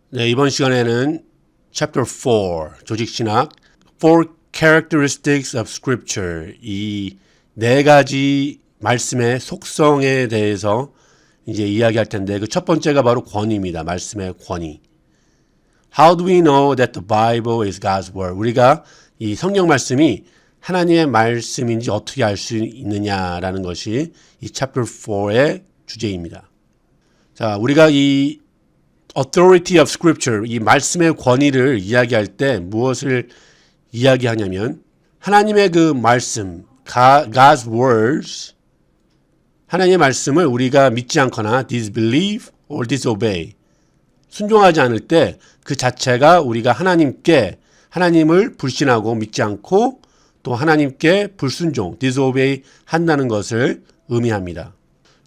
네, 이번 시간에는 Chapter 4, 조직신학, Four Characteristics of Scripture, 이 네 가지 말씀의 속성에 대해서 이제 이야기할 텐데, 그 첫 번째가 바로 권위입니다. 말씀의 권위. How do we know that the Bible is God's Word? 우리가 이 성경 말씀이 하나님의 말씀인지 어떻게 알 수 있느냐라는 것이 이 Chapter 4의 주제입니다. 자, 우리가 이 authority of scripture, 이 말씀의 권위를 이야기할 때 무엇을 이야기하냐면 하나님의 그 말씀, God's words, 하나님의 말씀을 우리가 믿지 않거나 disbelieve or disobey, 순종하지 않을 때 그 자체가 우리가 하나님을 불신하고 믿지 않고 또 하나님께 불순종, disobey 한다는 것을 의미합니다.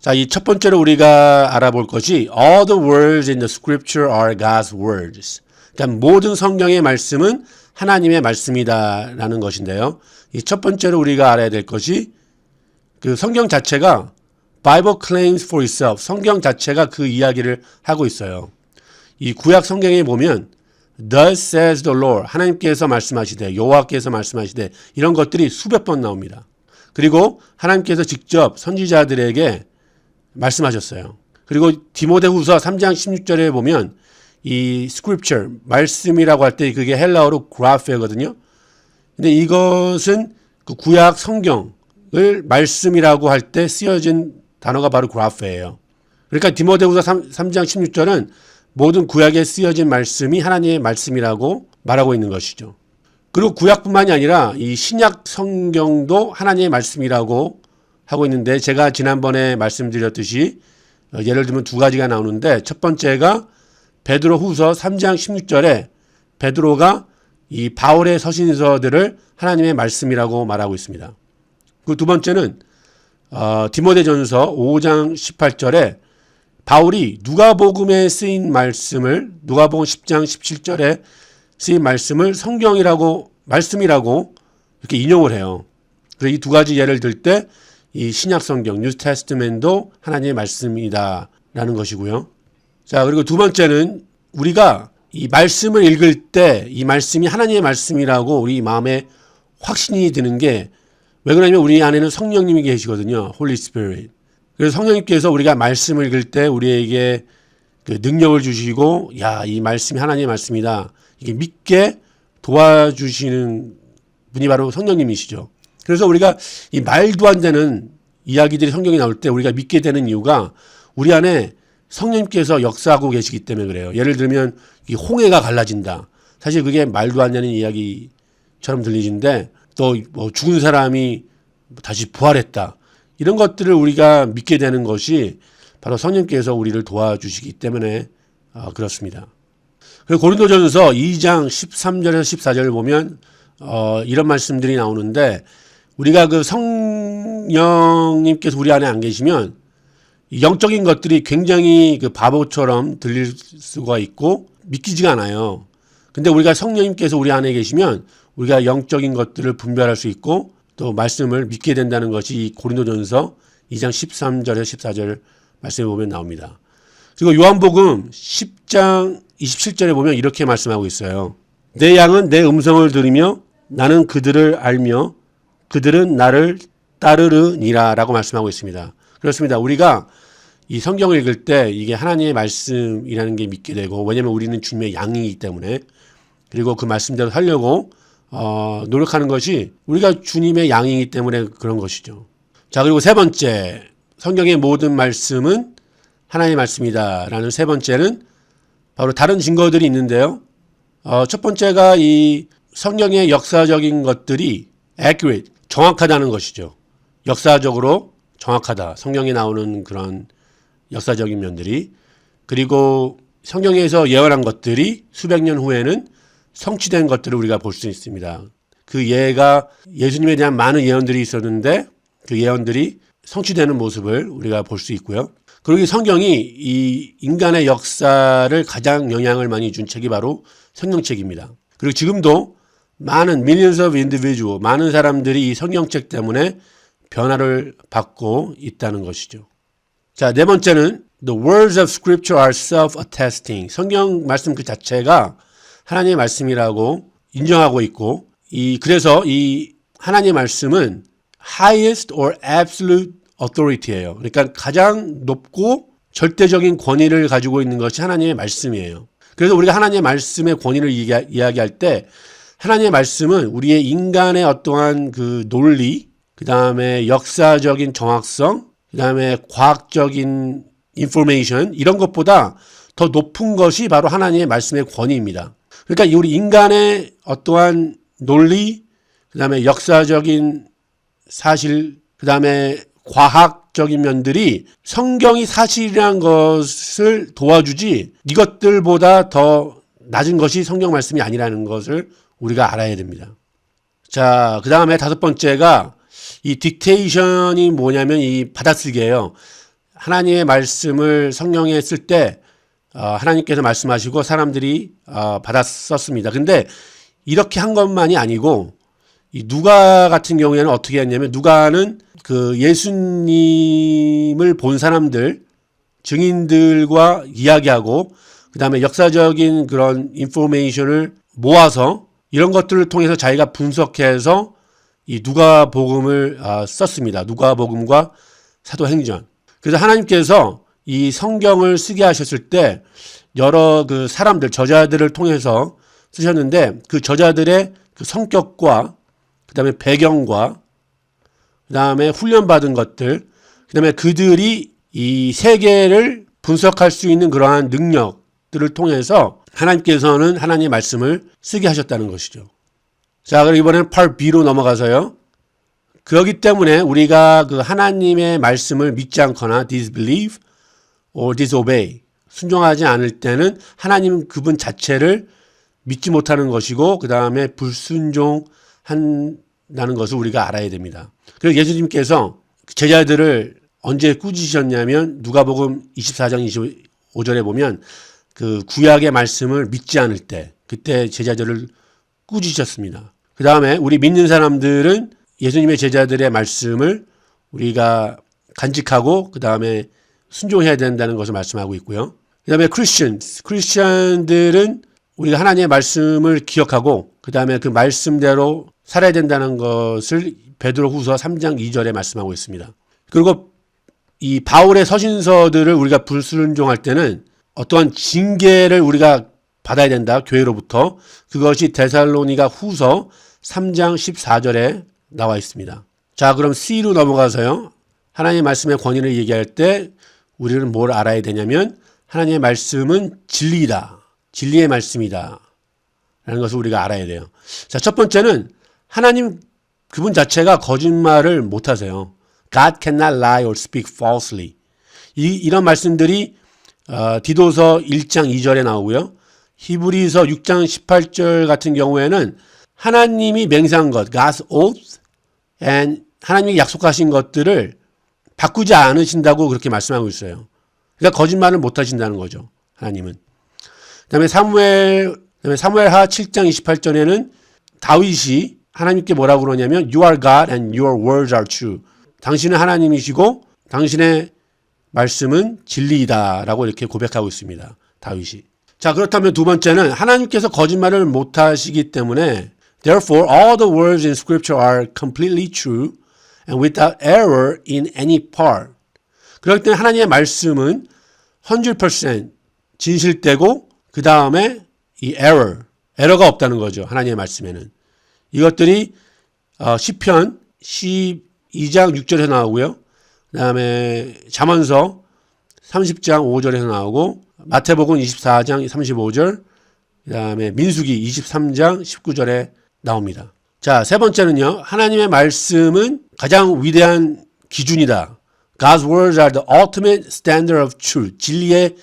자, 이 첫 번째로 우리가 알아볼 것이 all the words in the scripture are God's words. 그러니까 모든 성경의 말씀은 하나님의 말씀이다라는 것인데요. 이 첫 번째로 우리가 알아야 될 것이 그 성경 자체가 Bible claims for itself. 성경 자체가 그 이야기를 하고 있어요. 이 구약 성경에 보면 Thus says the Lord. 하나님께서 말씀하시되, 여호와께서 말씀하시되 이런 것들이 수백 번 나옵니다. 그리고 하나님께서 직접 선지자들에게 말씀하셨어요. 그리고 디모데후서 3장 16절에 보면 이 scripture, 말씀이라고 할 때 그게 헬라어로 그라페거든요. 근데 이것은 그 구약 성경을 말씀이라고 할 때 쓰여진 단어가 바로 그라페예요. 그러니까 디모데후서 3장 16절은 모든 구약에 쓰여진 말씀이 하나님의 말씀이라고 말하고 있는 것이죠. 그리고 구약뿐만이 아니라 이 신약 성경도 하나님의 말씀이라고 하고 있는데, 제가 지난번에 말씀드렸듯이 예를 들면 두 가지가 나오는데, 첫 번째가 베드로후서 3장 16절에 베드로가 이 바울의 서신서들을 하나님의 말씀이라고 말하고 있습니다. 그 두 번째는 디모데전서 5장 18절에 바울이 누가복음에 쓰인 말씀을, 누가복음 10장 17절에 쓰인 말씀을 성경이라고, 말씀이라고 이렇게 인용을 해요. 그래서 이 두 가지 예를 들 때 이 신약 성경, 뉴 테스트멘도 하나님의 말씀이다라는 것이고요. 자, 그리고 두 번째는 우리가 이 말씀을 읽을 때 이 말씀이 하나님의 말씀이라고 우리 마음에 확신이 드는 게 왜 그러냐면 우리 안에는 성령님이 계시거든요. Holy Spirit. 그래서 성령님께서 우리가 말씀을 읽을 때 우리에게 그 능력을 주시고, 야, 이 말씀이 하나님의 말씀이다, 이게 믿게 도와주시는 분이 바로 성령님이시죠. 그래서 우리가 이 말도 안 되는 이야기들이 성경에 나올 때 우리가 믿게 되는 이유가 우리 안에 성령님께서 역사하고 계시기 때문에 그래요. 예를 들면 이 홍해가 갈라진다. 사실 그게 말도 안 되는 이야기처럼 들리는데, 또 뭐 죽은 사람이 다시 부활했다. 이런 것들을 우리가 믿게 되는 것이 바로 성령님께서 우리를 도와주시기 때문에 그렇습니다. 그리고 고린도전서 2장 13절에서 14절을 보면 이런 말씀들이 나오는데, 우리가 그 성령님께서 우리 안에 안 계시면 영적인 것들이 굉장히 그 바보처럼 들릴 수가 있고 믿기지가 않아요. 근데 우리가 성령님께서 우리 안에 계시면 우리가 영적인 것들을 분별할 수 있고 또 말씀을 믿게 된다는 것이 이 고린도전서 2장 13절에서 14절 말씀에 보면 나옵니다. 그리고 요한복음 10장 27절에 보면 이렇게 말씀하고 있어요. 내 양은 내 음성을 들으며 나는 그들을 알며 그들은 나를 따르느니라 라고 말씀하고 있습니다. 그렇습니다. 우리가 이 성경을 읽을 때 이게 하나님의 말씀이라는 게 믿게 되고, 왜냐하면 우리는 주님의 양이기 때문에, 그리고 그 말씀대로 살려고 노력하는 것이 우리가 주님의 양이기 때문에 그런 것이죠. 자, 그리고 세 번째, 성경의 모든 말씀은 하나님의 말씀이다 라는 세 번째는 바로 다른 증거들이 있는데요. 첫 번째가 이 성경의 역사적인 것들이 accurate, 정확하다는 것이죠. 역사적으로 정확하다. 성경에 나오는 그런 역사적인 면들이. 그리고 성경에서 예언한 것들이 수백 년 후에는 성취된 것들을 우리가 볼 수 있습니다. 그 예가 예수님에 대한 많은 예언들이 있었는데 그 예언들이 성취되는 모습을 우리가 볼 수 있고요. 그리고 이 성경이 이 인간의 역사를 가장 영향을 많이 준 책이 바로 성경책입니다. 그리고 지금도 많은 millions of individual, 많은 사람들이 이 성경책 때문에 변화를 받고 있다는 것이죠. 자, 네 번째는 The words of scripture are self-attesting. 성경 말씀 그 자체가 하나님의 말씀이라고 인정하고 있고, 그래서 이 하나님의 말씀은 highest or absolute authority예요. 그러니까 가장 높고 절대적인 권위를 가지고 있는 것이 하나님의 말씀이에요. 그래서 우리가 하나님의 말씀의 권위를 이야기할 때 하나님의 말씀은 우리의 인간의 어떠한 그 논리, 그 다음에 역사적인 정확성, 그 다음에 과학적인 인포메이션 이런 것보다 더 높은 것이 바로 하나님의 말씀의 권위입니다. 그러니까 우리 인간의 어떠한 논리, 그 다음에 역사적인 사실, 그 다음에 과학적인 면들이 성경이 사실이라는 것을 도와주지 이것들보다 더 낮은 것이 성경 말씀이 아니라는 것을 우리가 알아야 됩니다. 자, 그 다음에 다섯 번째가 이 딕테이션이 뭐냐면 이 받아쓰기예요. 하나님의 말씀을 성경에 쓸 때 하나님께서 말씀하시고 사람들이 받아 썼습니다. 근데 이렇게 한 것만이 아니고 이 누가 같은 경우에는 어떻게 했냐면 누가는 그 예수님을 본 사람들, 증인들과 이야기하고 그 다음에 역사적인 그런 인포메이션을 모아서 이런 것들을 통해서 자기가 분석해서 이 누가복음을 썼습니다. 누가복음과 사도행전. 그래서 하나님께서 이 성경을 쓰게 하셨을 때 여러 그 사람들, 저자들을 통해서 쓰셨는데 그 저자들의 그 성격과 그 다음에 배경과 그 다음에 훈련받은 것들, 그 다음에 그들이 이 세계를 분석할 수 있는 그러한 능력들을 통해서 하나님께서는 하나님의 말씀을 쓰게 하셨다는 것이죠. 자, 그럼 이번에는 part B로 넘어가서요. 그렇기 때문에 우리가 그 하나님의 말씀을 믿지 않거나 disbelieve or disobey, 순종하지 않을 때는 하나님 그분 자체를 믿지 못하는 것이고 그 다음에 불순종한다는 것을 우리가 알아야 됩니다. 그래서 예수님께서 제자들을 언제 꾸짖으셨냐면 누가복음 24장 25절에 보면 그 구약의 말씀을 믿지 않을 때 그때 제자들을 꾸짖으셨습니다. 그 다음에 우리 믿는 사람들은 예수님의 제자들의 말씀을 우리가 간직하고 그 다음에 순종해야 된다는 것을 말씀하고 있고요. 그 다음에 크리스천들은 우리가 하나님의 말씀을 기억하고 그 다음에 그 말씀대로 살아야 된다는 것을 베드로후서 3장 2절에 말씀하고 있습니다. 그리고 이 바울의 서신서들을 우리가 불순종할 때는 어떠한 징계를 우리가 받아야 된다. 교회로부터. 그것이 데살로니가 후서 3장 14절에 나와 있습니다. 자, 그럼 C로 넘어가서요. 하나님의 말씀의 권위를 얘기할 때 우리는 뭘 알아야 되냐면 하나님의 말씀은 진리이다. 진리의 말씀이다. 라는 것을 우리가 알아야 돼요. 자, 첫 번째는 하나님 그분 자체가 거짓말을 못하세요. God cannot lie or speak falsely. 이런 말씀들이 디도서 1장 2절에 나오고요. 히브리서 6장 18절 같은 경우에는 하나님이 맹세한 것, God's oath, and 하나님이 약속하신 것들을 바꾸지 않으신다고 그렇게 말씀하고 있어요. 그러니까 거짓말을 못하신다는 거죠. 하나님은. 그다음에 사무엘하 7장 28절에는 다윗이 하나님께 뭐라고 그러냐면 You are God and your words are true. 당신은 하나님이시고 당신의 말씀은 진리이다 라고 이렇게 고백하고 있습니다. 다윗이. 자, 그렇다면 두 번째는 하나님께서 거짓말을 못하시기 때문에 Therefore all the words in scripture are completely true and without error in any part. 그렇기 때문에 하나님의 말씀은 100% 진실되고 그 다음에 이 에러가 없다는 거죠. 하나님의 말씀에는. 이것들이 시편 12장 6절에서 나오고요. 그 다음에 잠언서 30장 5절에서 나오고 마태복음 24장 35절 그 다음에 민수기 23장 19절에 나옵니다. 자, 세 번째는요. 하나님의 말씀은 가장 위대한 기준이다. God's words are the ultimate standard of truth. 진리의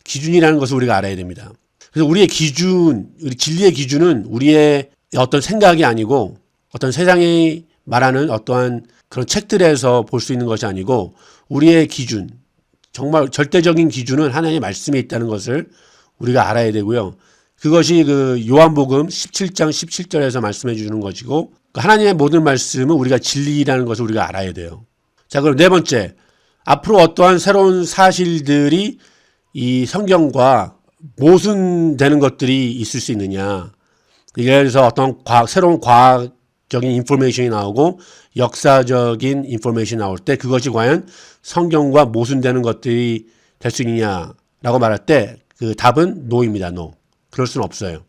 기준이라는 것을 우리가 알아야 됩니다. 그래서 우리 진리의 기준은 우리의 어떤 생각이 아니고 어떤 세상이 말하는 어떠한 그런 책들에서 볼 수 있는 것이 아니고 우리의 기준, 정말 절대적인 기준은 하나님의 말씀에 있다는 것을 우리가 알아야 되고요. 그것이 그 요한복음 17장 17절에서 말씀해 주는 것이고 하나님의 모든 말씀은 우리가 진리라는 것을 우리가 알아야 돼요. 자, 그럼 네 번째. 앞으로 어떠한 새로운 사실들이 이 성경과 모순되는 것들이 있을 수 있느냐. 예를 들어서 어떤 새로운 과학적인 인포메이션이 나오고 역사적인 인포메이션이 나올 때 그것이 과연 성경과 모순되는 것들이 될 수 있느냐라고 말할 때 그 답은 노입니다. 노. 그럴 수는 없어요.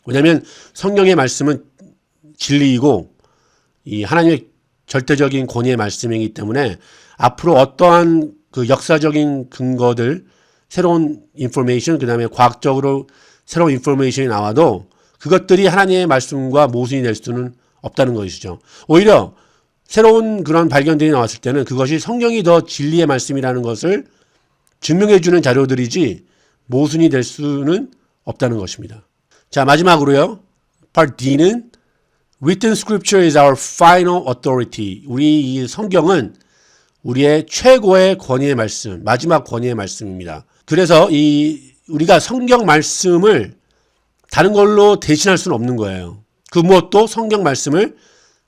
왜냐하면 성경의 말씀은 진리이고 이 하나님의 절대적인 권위의 말씀이기 때문에 앞으로 어떠한 그 역사적인 근거들, 새로운 인포메이션, 그 다음에 과학적으로 새로운 인포메이션이 나와도 그것들이 하나님의 말씀과 모순이 될 수는 없다는 것이죠. 오히려 새로운 그런 발견들이 나왔을 때는 그것이 성경이 더 진리의 말씀이라는 것을 증명해주는 자료들이지 모순이 될 수는 없다는 것입니다. 자, 마지막으로요. Part D는 Written Scripture is our final authority. 우리 이 성경은 우리의 최고의 권위의 말씀, 마지막 권위의 말씀입니다. 그래서 우리가 성경 말씀을 다른 걸로 대신할 수는 없는 거예요. 그 무엇도 성경 말씀을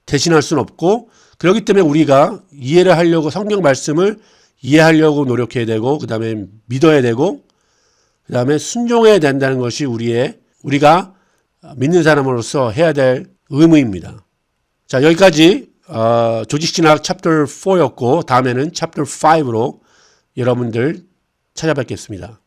대신할 수는 없고, 그렇기 때문에 우리가 이해를 하려고 성경 말씀을 이해하려고 노력해야 되고, 그 다음에 믿어야 되고, 그 다음에 순종해야 된다는 것이 우리가 믿는 사람으로서 해야 될 의무입니다. 자, 여기까지 조직신학 챕터 4였고 다음에는 챕터 5로 여러분들 찾아뵙겠습니다.